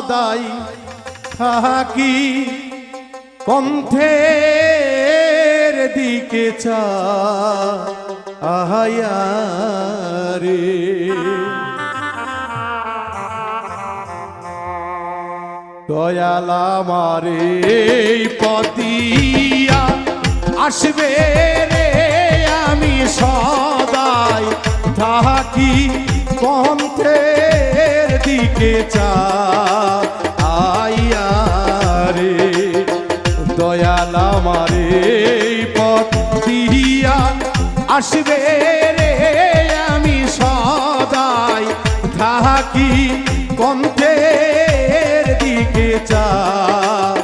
সদাই থাকি পন্থের দিকে চাহিয়া রে। দয়াল আমারে পতিয়া আসবে রে, আমি সদাই থাকি পন্থের দিকে চাহিয়া রে। দয়াল আমারে পতিয়া আসবে রে, আমি সদাই থাকি পন্থের দিকে চাহিয়া